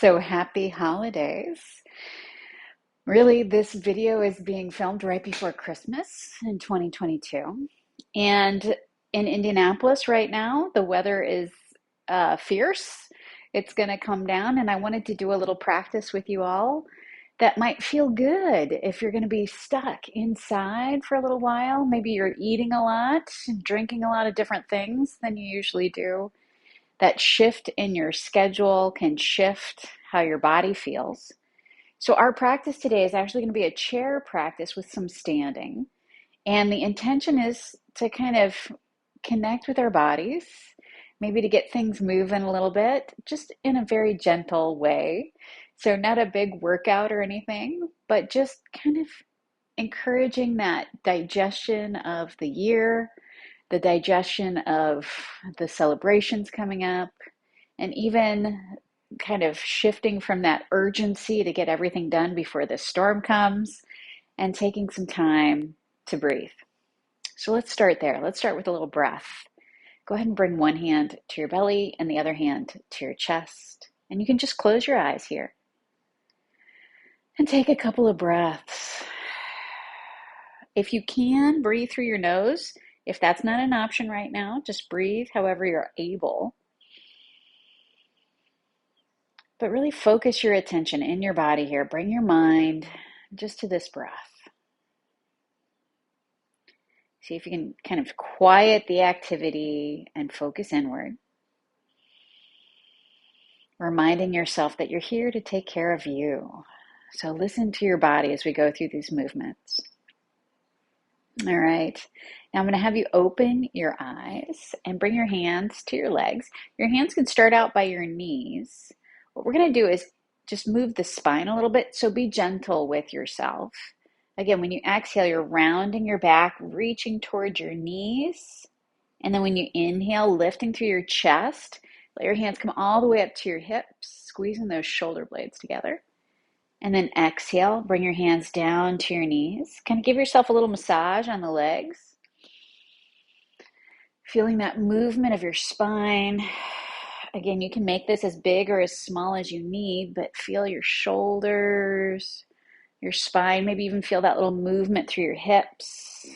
So happy holidays. Really, this video is being filmed right before Christmas in 2022. And in Indianapolis right now, the weather is fierce. It's going to come down, and I wanted to do a little practice with you all that might feel good if you're going to be stuck inside for a little while. Maybe you're eating a lot, drinking a lot of different things than you usually do. That shift in your schedule can shift how your body feels. So our practice today is actually going to be a chair practice with some standing. And the intention is to kind of connect with our bodies, maybe to get things moving a little bit, just in a very gentle way. So not a big workout or anything, but just kind of encouraging that digestion of the year, the digestion of the celebrations coming up, and even kind of shifting from that urgency to get everything done before the storm comes and taking some time to breathe. So let's start there. Let's start with a little breath. Go ahead and bring one hand to your belly and the other hand to your chest. And you can just close your eyes here and take a couple of breaths. If you can, breathe through your nose. If that's not an option right now, just breathe however you're able. But really focus your attention in your body here. Bring your mind just to this breath. See if you can kind of quiet the activity and focus inward. Reminding yourself that you're here to take care of you. So listen to your body as we go through these movements. All right. Now I'm going to have you open your eyes and bring your hands to your legs. Your hands can start out by your knees. What we're going to do is just move the spine a little bit, so be gentle with yourself. Again, when you exhale, you're rounding your back, reaching towards your knees. And then when you inhale, lifting through your chest, let your hands come all the way up to your hips, squeezing those shoulder blades together. And then exhale, bring your hands down to your knees. Kind of give yourself a little massage on the legs. Feeling that movement of your spine. Again, you can make this as big or as small as you need, but feel your shoulders, your spine, maybe even feel that little movement through your hips.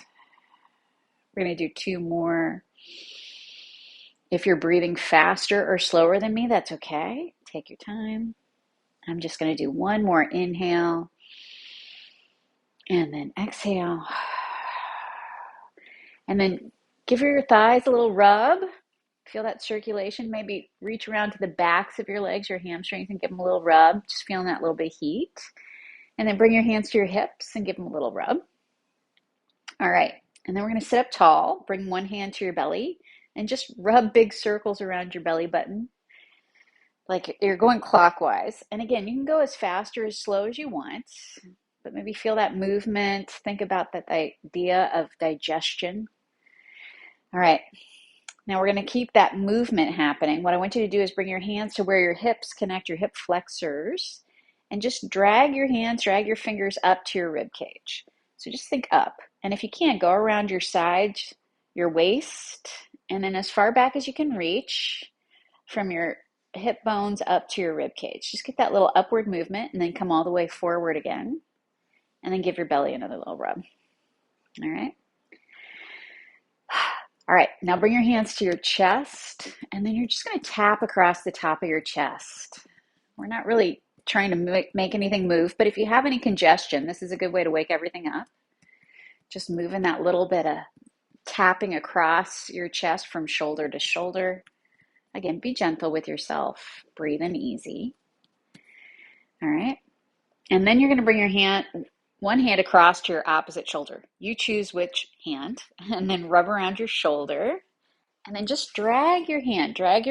We're going to do two more. If you're breathing faster or slower than me, that's okay. Take your time. I'm just going to do one more inhale and then exhale. And then give your thighs a little rub. Feel that circulation. Maybe reach around to the backs of your legs, your hamstrings, and give them a little rub. Just feeling that little bit of heat. And then bring your hands to your hips and give them a little rub. All right. And then we're going to sit up tall. Bring one hand to your belly and just rub big circles around your belly button, like you're going clockwise. And again, you can go as fast or as slow as you want, but maybe feel that movement. Think about that idea of digestion. All right. Now we're going to keep that movement happening. What I want you to do is bring your hands to where your hips connect, your hip flexors, and just drag your hands, drag your fingers up to your rib cage. So just think up. And if you can, go around your sides, your waist, and then as far back as you can reach from your hip bones up to your rib cage. Just get that little upward movement and then come all the way forward again. And then give your belly another little rub. All right. All right, now bring your hands to your chest, and then you're just going to tap across the top of your chest. We're not really trying to make anything move, but if you have any congestion, this is a good way to wake everything up. Just moving that little bit of tapping across your chest from shoulder to shoulder. Again, be gentle with yourself. Breathe in easy. All right, and then you're going to bring your one hand across to your opposite shoulder. You choose which hand, and then rub around your shoulder. And then just drag your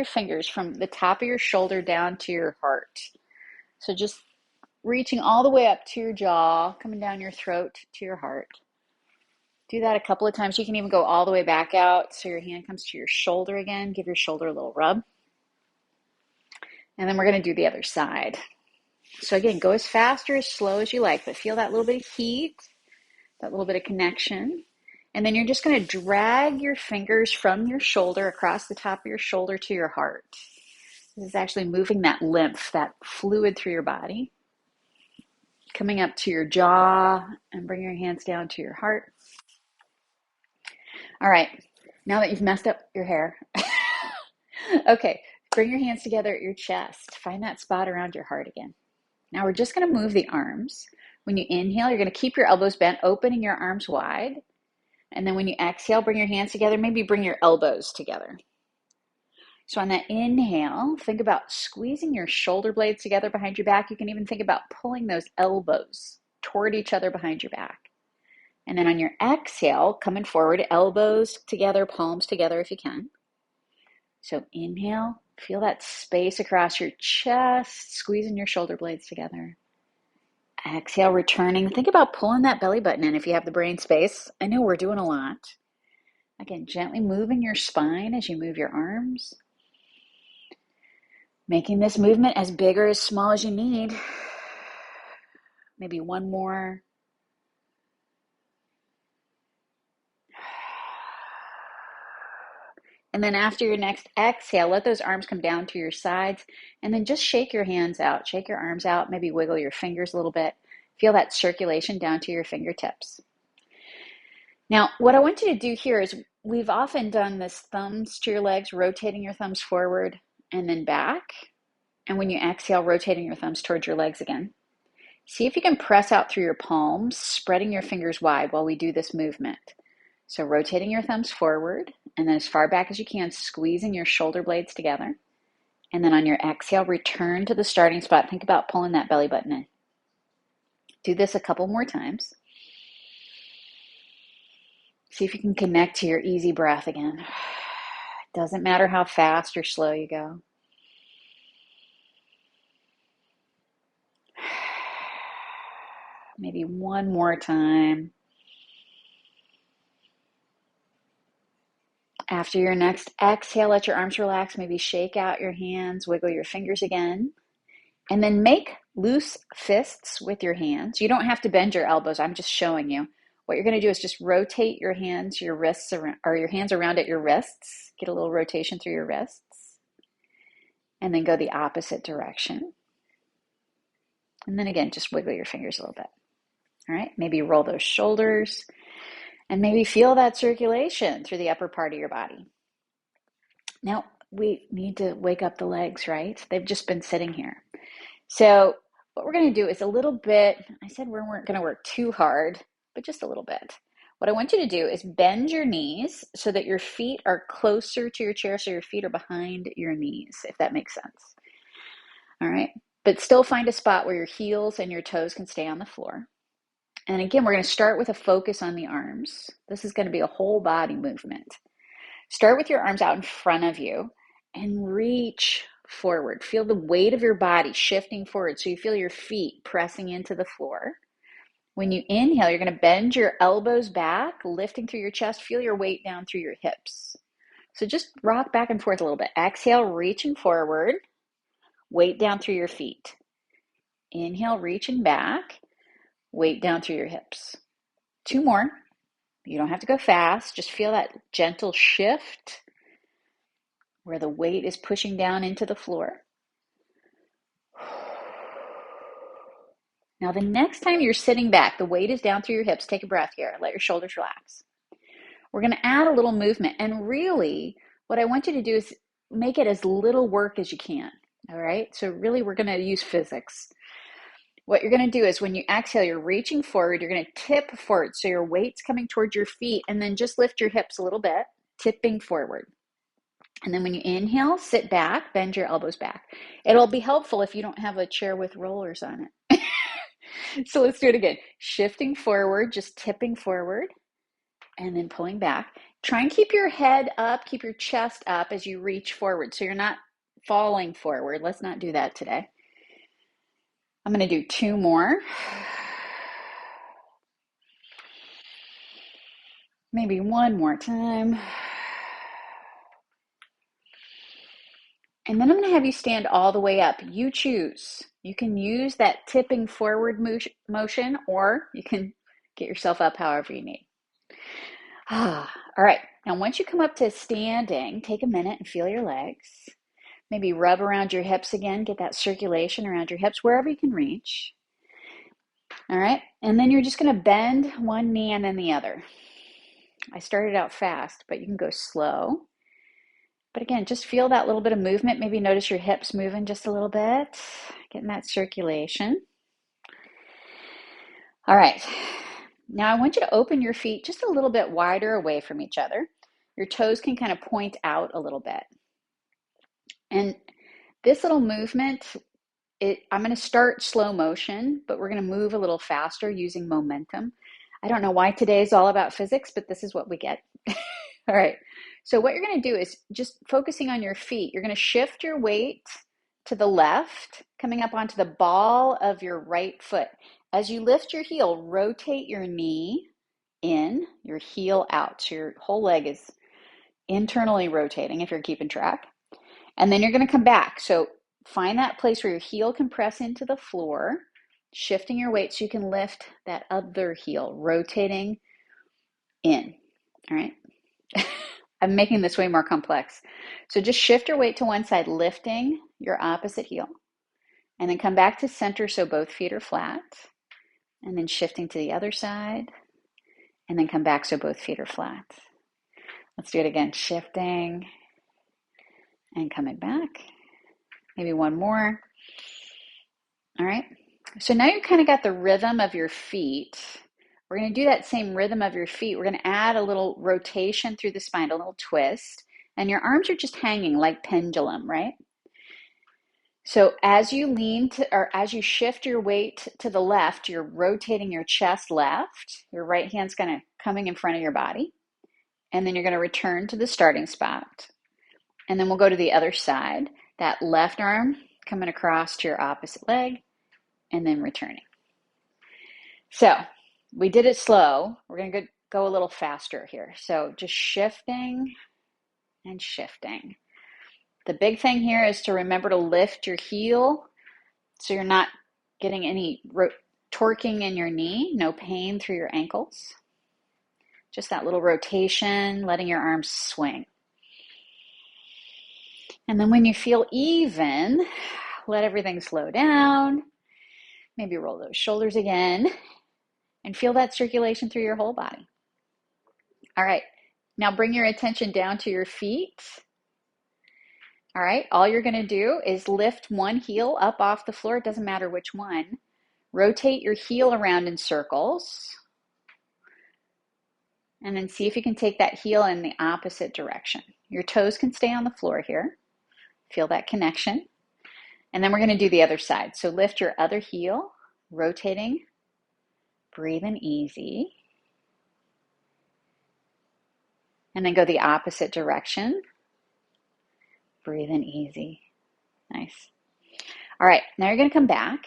fingers from the top of your shoulder down to your heart. So just reaching all the way up to your jaw, coming down your throat to your heart. Do that a couple of times. You can even go all the way back out so your hand comes to your shoulder again. Give your shoulder a little rub. And then we're going to do the other side. So again, go as fast or as slow as you like, but feel that little bit of heat, that little bit of connection. And then you're just going to drag your fingers from your shoulder across the top of your shoulder to your heart. This is actually moving that lymph, that fluid through your body, coming up to your jaw, and bring your hands down to your heart. All right, now that you've messed up your hair, okay, bring your hands together at your chest. Find that spot around your heart again. Now we're just going to move the arms. When you inhale, you're going to keep your elbows bent, opening your arms wide. And then when you exhale, bring your hands together, maybe bring your elbows together. So on that inhale, think about squeezing your shoulder blades together behind your back. You can even think about pulling those elbows toward each other behind your back. And then on your exhale, coming forward, elbows together, palms together if you can. So inhale, feel that space across your chest, squeezing your shoulder blades together. Exhale, returning. Think about pulling that belly button in if you have the brain space. I know we're doing a lot. Again, gently moving your spine as you move your arms. Making this movement as big or as small as you need. Maybe one more. And then after your next exhale, let those arms come down to your sides and then just shake your hands out. Shake your arms out, maybe wiggle your fingers a little bit. Feel that circulation down to your fingertips. Now, what I want you to do here is we've often done this thumbs to your legs, rotating your thumbs forward and then back. And when you exhale, rotating your thumbs towards your legs again. See if you can press out through your palms, spreading your fingers wide while we do this movement. So rotating your thumbs forward and then as far back as you can, squeezing your shoulder blades together. And then on your exhale, return to the starting spot. Think about pulling that belly button in. Do this a couple more times. See if you can connect to your easy breath again. Doesn't matter how fast or slow you go. Maybe one more time. After your next exhale, let your arms relax. Maybe shake out your hands, wiggle your fingers again. And then make loose fists with your hands. You don't have to bend your elbows. I'm just showing you. What you're going to do is just rotate your hands, your wrists, or your hands around at your wrists. Get a little rotation through your wrists. And then go the opposite direction. And then again, just wiggle your fingers a little bit. All right, maybe roll those shoulders. And maybe feel that circulation through the upper part of your body. Now, we need to wake up the legs, right? They've just been sitting here. So what we're going to do is a little bit, I said we weren't going to work too hard, but just a little bit. What I want you to do is bend your knees so that your feet are closer to your chair, so your feet are behind your knees, if that makes sense. All right, but still find a spot where your heels and your toes can stay on the floor. And again, we're going to start with a focus on the arms. This is going to be a whole body movement. Start with your arms out in front of you and reach forward. Feel the weight of your body shifting forward so you feel your feet pressing into the floor. When you inhale, you're going to bend your elbows back, lifting through your chest. Feel your weight down through your hips. So just rock back and forth a little bit. Exhale, reaching forward, weight down through your feet. Inhale, reaching back. Weight down through your hips. Two more. You don't have to go fast. Just feel that gentle shift where the weight is pushing down into the floor. Now, the next time you're sitting back, the weight is down through your hips. Take a breath here. Let your shoulders relax. We're going to add a little movement. And really, what I want you to do is make it as little work as you can. All right? So really, we're going to use physics. What you're going to do is when you exhale, you're reaching forward. You're going to tip forward. So your weight's coming towards your feet. And then just lift your hips a little bit, tipping forward. And then when you inhale, sit back, bend your elbows back. It'll be helpful if you don't have a chair with rollers on it. So let's do it again. Shifting forward, just tipping forward, and then pulling back. Try and keep your head up, keep your chest up as you reach forward. So you're not falling forward. Let's not do that today. I'm going to do two more. Maybe one more time. And then I'm going to have you stand all the way up. You choose. You can use that tipping forward motion, or you can get yourself up however you need. All right. Now, once you come up to standing, take a minute and feel your legs. Maybe rub around your hips again, get that circulation around your hips wherever you can reach. All right, and then you're just going to bend one knee and then the other. I started out fast, but you can go slow. But again, just feel that little bit of movement. Maybe notice your hips moving just a little bit, getting that circulation. All right, now I want you to open your feet just a little bit wider away from each other. Your toes can kind of point out a little bit. And this little movement, I'm going to start slow motion, but we're going to move a little faster using momentum. I don't know why today is all about physics, but this is what we get. All right. So what you're going to do is just focusing on your feet. You're going to shift your weight to the left, coming up onto the ball of your right foot. As you lift your heel, rotate your knee in, your heel out. So your whole leg is internally rotating if you're keeping track. And then you're going to come back. So find that place where your heel can press into the floor, shifting your weight so you can lift that other heel, rotating in. All right. I'm making this way more complex. So just shift your weight to one side, lifting your opposite heel, and then come back to center so both feet are flat, and then shifting to the other side, and then come back so both feet are flat. Let's do it again, shifting and coming back. Maybe one more. All right. So now you kind of got the rhythm of your feet. We're going to do that same rhythm of your feet. We're going to add a little rotation through the spine, a little twist, and your arms are just hanging like pendulum, right? So as you lean to, or as you shift your weight to the left, you're rotating your chest left. Your right hand's kind of coming in front of your body. And then you're going to return to the starting spot. And then we'll go to the other side. That left arm coming across to your opposite leg and then returning. So we did it slow. We're going to go a little faster here. So just shifting and shifting. The big thing here is to remember to lift your heel so you're not getting any torquing in your knee, no pain through your ankles. Just that little rotation, letting your arms swing. And then when you feel even, let everything slow down. Maybe roll those shoulders again and feel that circulation through your whole body. All right, now bring your attention down to your feet. All right, all you're going to do is lift one heel up off the floor. It doesn't matter which one. Rotate your heel around in circles. And then see if you can take that heel in the opposite direction. Your toes can stay on the floor here. Feel that connection. And then we're going to do the other side. So lift your other heel, rotating, breathing easy. And then go the opposite direction. Breathing easy. Nice. All right, now you're going to come back.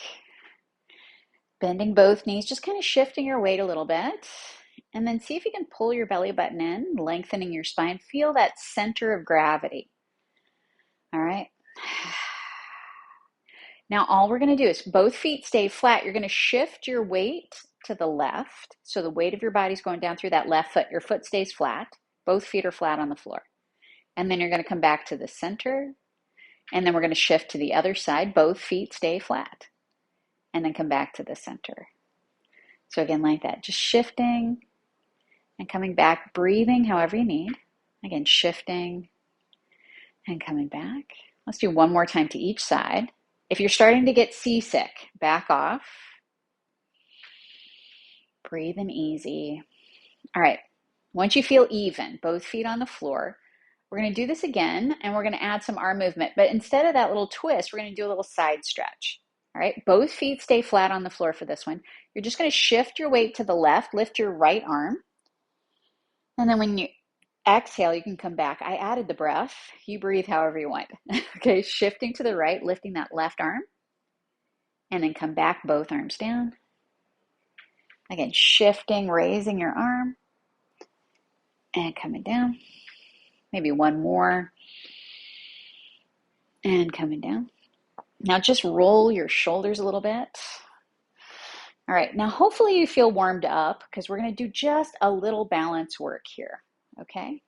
Bending both knees, just kind of shifting your weight a little bit. And then see if you can pull your belly button in, lengthening your spine. Feel that center of gravity. All right. Now all we're going to do is both feet stay flat. You're going to shift your weight to the left. So the weight of your body's going down through that left foot. Your foot stays flat. Both feet are flat on the floor. And then you're going to come back to the center. And then we're going to shift to the other side. Both feet stay flat. And then come back to the center. So again, like that, just shifting and coming back, breathing however you need. Again, shifting and coming back. Let's do one more time to each side. If you're starting to get seasick, back off. Breathing easy. All right, once you feel even, both feet on the floor, we're going to do this again, and we're going to add some arm movement. But instead of that little twist, we're going to do a little side stretch. All right, both feet stay flat on the floor for this one. You're just going to shift your weight to the left, lift your right arm. And then when you exhale, you can come back. I added the breath. You breathe however you want. Okay, shifting to the right, lifting that left arm. And then come back, both arms down. Again, shifting, raising your arm. And coming down. Maybe one more. And coming down. Now just roll your shoulders a little bit. All right, now hopefully you feel warmed up because we're going to do just a little balance work here, okay?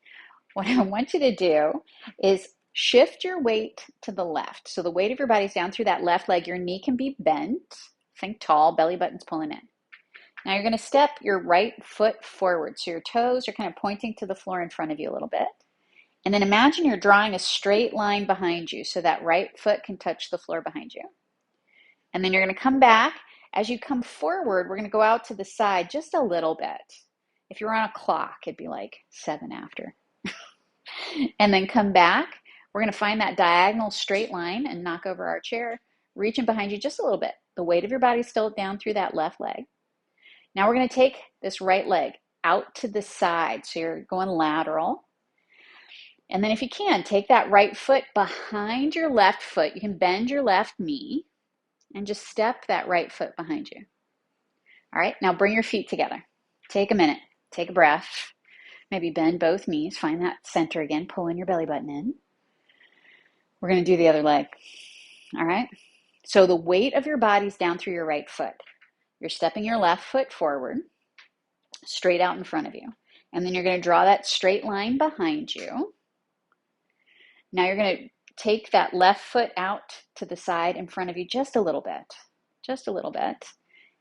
What I want you to do is Shift your weight to the left. So the weight of your body's down through that left leg. Your knee can be bent. Think tall, belly button's pulling in. Now you're going to step your right foot forward. So your toes are kind of pointing to the floor in front of you a little bit. And then imagine you're drawing a straight line behind you so that right foot can touch the floor behind you. And then you're going to come back. As you come forward, we're going to go out to the side just a little bit. If you were on a clock, it'd be like 7 after. And then come back. We're going to find that diagonal straight line and knock over our chair, reaching behind you just a little bit. The weight of your body is still down through that left leg. Now we're going to take this right leg out to the side. So you're going lateral. And then if you can, take that right foot behind your left foot. You can bend your left knee and just step that right foot behind you. All right, now bring your feet together. Take a minute, take a breath. Maybe bend both knees, find that center again, pull in your belly button in. We're going to do the other leg. All right, so the weight of your body's down through your right foot. You're stepping your left foot forward, straight out in front of you. And then you're going to draw that straight line behind you. Now you're going to take that left foot out to the side in front of you just a little bit,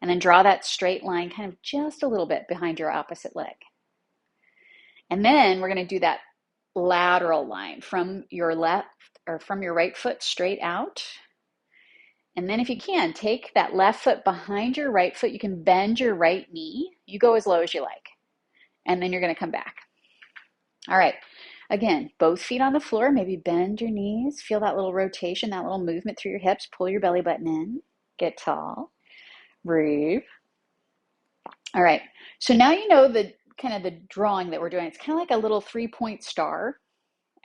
and then draw that straight line kind of just a little bit behind your opposite leg. And then we're going to do that lateral line from your left or from your right foot straight out. And then if you can, take that left foot behind your right foot. You can bend your right knee. You go as low as you like. And then you're going to come back. All right. Again, both feet on the floor, maybe bend your knees, feel that little rotation, that little movement through your hips, pull your belly button in, get tall, breathe. All right, so now you know the kind of the drawing that we're doing. It's kind of like a little 3-point star,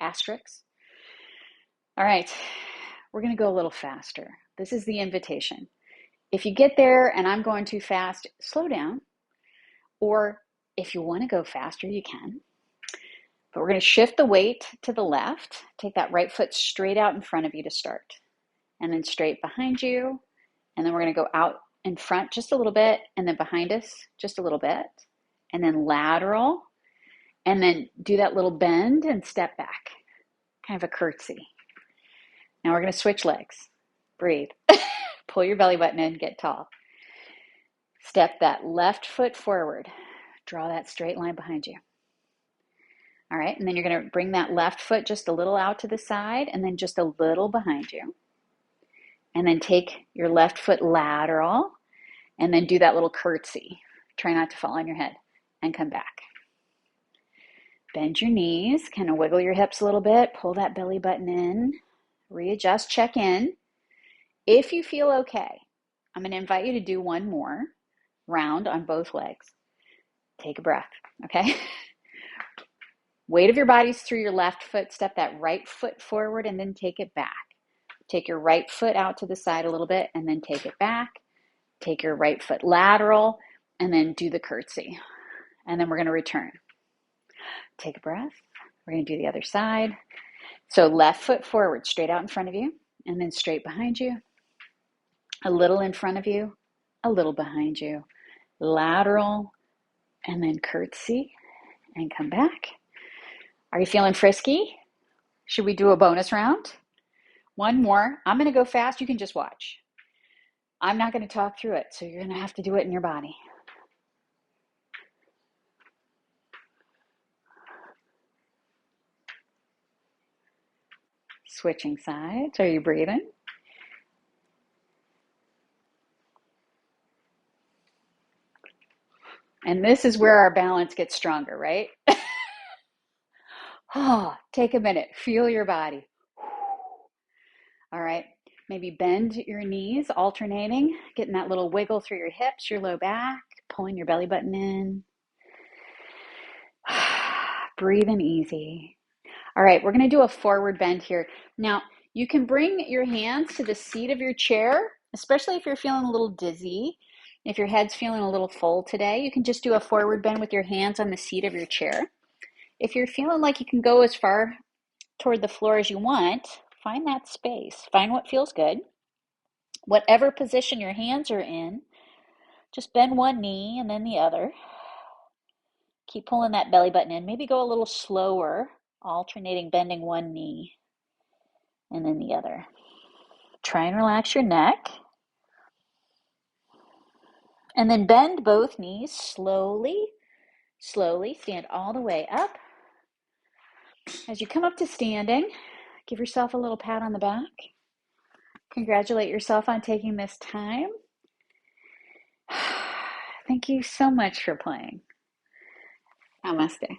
asterisk. All right, we're gonna go a little faster. This is the invitation. If you get there and I'm going too fast, slow down. Or if you wanna go faster, you can. But we're going to shift the weight to the left. Take that right foot straight out in front of you to start. And then straight behind you. And then we're going to go out in front just a little bit. And then behind us just a little bit. And then lateral. And then do that little bend and step back. Kind of a curtsy. Now we're going to switch legs. Breathe. Pull your belly button in, get tall. Step that left foot forward. Draw that straight line behind you. All right, and then you're going to bring that left foot just a little out to the side and then just a little behind you. And then take your left foot lateral and then do that little curtsy. Try not to fall on your head and come back. Bend your knees, kind of wiggle your hips a little bit, pull that belly button in, readjust, check in. If you feel okay, I'm going to invite you to do one more round on both legs. Take a breath, okay? Weight of your body's through your left foot. Step that right foot forward and then take it back. Take your right foot out to the side a little bit and then take it back. Take your right foot lateral and then do the curtsy. And then we're going to return. Take a breath. We're going to do the other side. So left foot forward, straight out in front of you and then straight behind you. A little in front of you, a little behind you. Lateral and then curtsy and come back. Are you feeling frisky? Should we do a bonus round? One more. I'm going to go fast. You can just watch. I'm not going to talk through it, so you're going to have to do it in your body. Switching sides. Are you breathing? And this is where our balance gets stronger, right? Oh, take a minute. Feel your body. All right. Maybe bend your knees, alternating, getting that little wiggle through your hips, your low back, pulling your belly button in. Breathing easy. All right, we're going to do a forward bend here. Now, you can bring your hands to the seat of your chair, especially if you're feeling a little dizzy. If your head's feeling a little full today, you can just do a forward bend with your hands on the seat of your chair. If you're feeling like you can go as far toward the floor as you want, find that space. Find what feels good. Whatever position your hands are in, just bend one knee and then the other. Keep pulling that belly button in. Maybe go a little slower, alternating, bending one knee and then the other. Try and relax your neck. And then bend both knees slowly, slowly. Stand all the way up. As you come up to standing, give yourself a little pat on the back. Congratulate yourself on taking this time. Thank you so much for playing. Namaste.